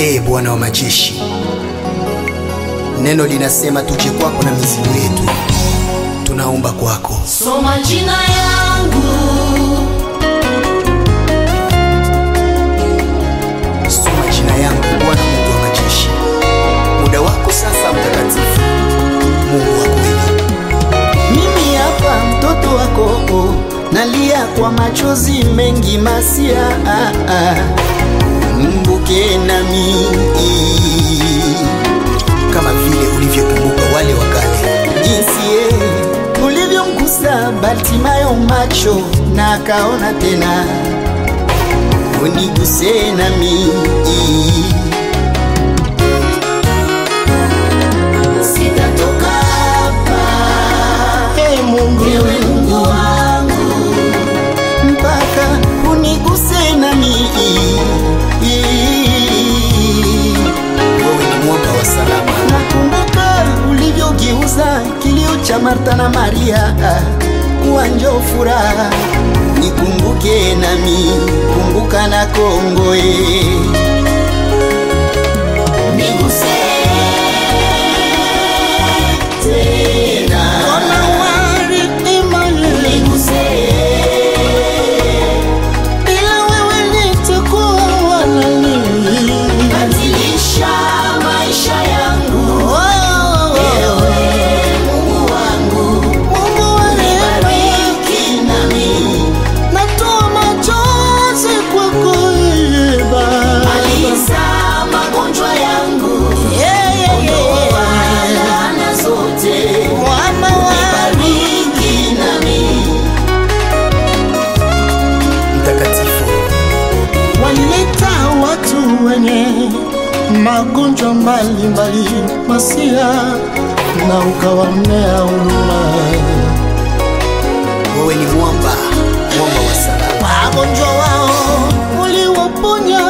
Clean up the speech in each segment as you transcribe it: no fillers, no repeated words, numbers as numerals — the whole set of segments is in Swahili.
Bwana wa majeshi, neno linasema tuje kwako na mizigo yetu, tunaomba kwako. Soma jina yangu, soma jina yangu, Bwana Mungu wa majeshi. Muda wako sasa, mtakatifu Mungu wa kweli. Mimi hapa mtoto wako, nalia kwa machozi mengi masia, mbuke nami kama vile ulivyokumbuka wale wakale, jinsi ulivyomgusa Bartimayo macho na akaona tena, uniguse nami. sitatoka hapa, Mungu, ewe Mungu wangu, mpaka uniguse nami. wewe ni mwamba wa salama. Nakumbuka ulivyogeuza kilio cha Martha na Maria kuwa njoo furaha, nikumbuke nami, kumbuka na Kongoe. niguse tena, niguse, Bila wewe nitakuwa wala nini. badilisha maisha yangu, ewe Mungu wangu, Mungu wa rehema, bariki nami, natoa machozi kwako Baba. maliza magonjwa yangu, ondoa laana zote, Mwana wa bariki nami. Mtakatifu, walileta watu wenye magonjwa mbalimbali masia, na ukawaonea huruma. wewe ni mwamba wa salama. Wagonjwa wao uliwaponya,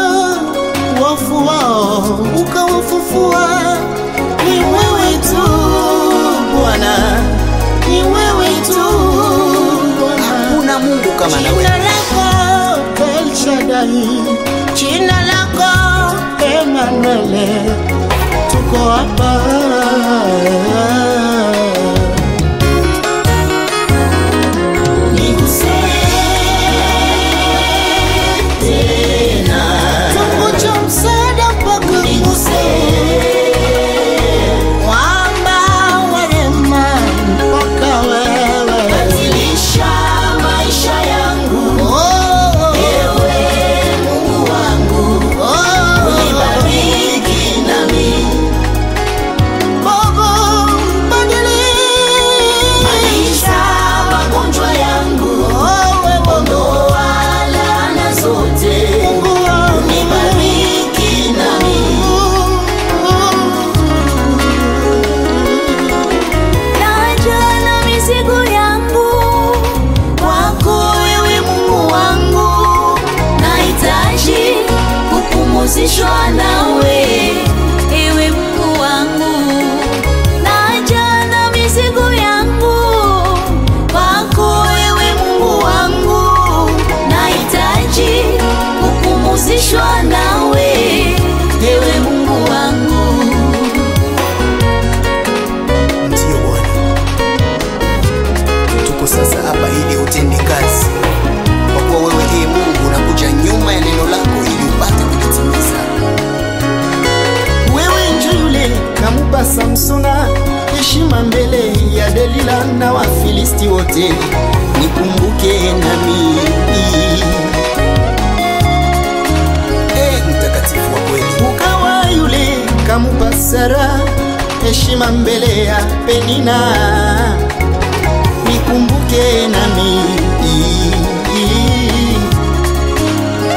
wafu wao ukawafufua. Ni wewe tu Bwana, ni wewe tu Bwana. Hakuna Mungu kama na wewe. Jina lako El Shaddai, jina lako Emmanuel, tuko hapa. Niguse tena, Tungoja msaada mpaka niguse, mwamba wa rehema, mpaka wewe. badilisha maisha yangu, Oh, ewe Mungu wangu, oh, bariki nami, Baba, maliza magonjwa yangu, ondoa laana zote, bariki nami. Naja na mizigo yangu kwako, ewe Mungu wangu, nahitaji kupumzishwa nawe, ewe Mungu wangu. Naja na mizigo yangu kwako, ewe Mungu wangu, nahitaji kupumzishwa nawe, ewe Mungu wangu. Ndiyo Bwana, tuko sasa hapa ili utende kazi, kwa kuwa wewe Mungu unakuja nyuma ya neno lako ili upate kulitimiza. wewe njo yule kamupa Samsona heshima mbele ya Delila na Wafilisti wote, nikumbuke nami. Mtakatifu wa kweli, Ukawa yule kamupa Sara heshima mbele ya Penina, nikumbuke nami.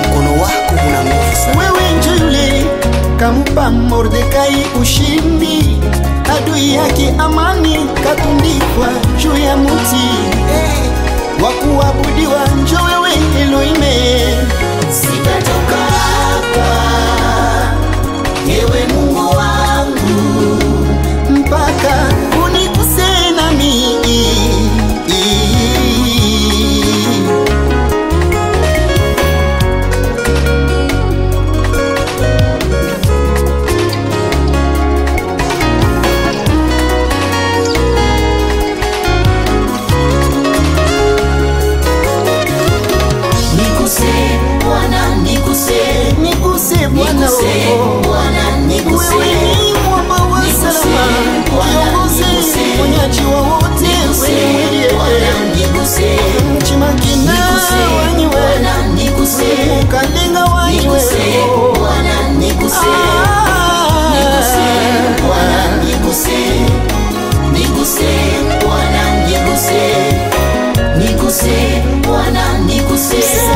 mkono wako una nguvu sana. Wewe njo yule kamupa Mordekai ushindi, adui yake Amani katundikwa juu ya muti, wa kuabudiwa njo wewe Elohime. Sitatoka hapa, ewe Mungu wangu, mpaka uniguse nami. Bwana niguse.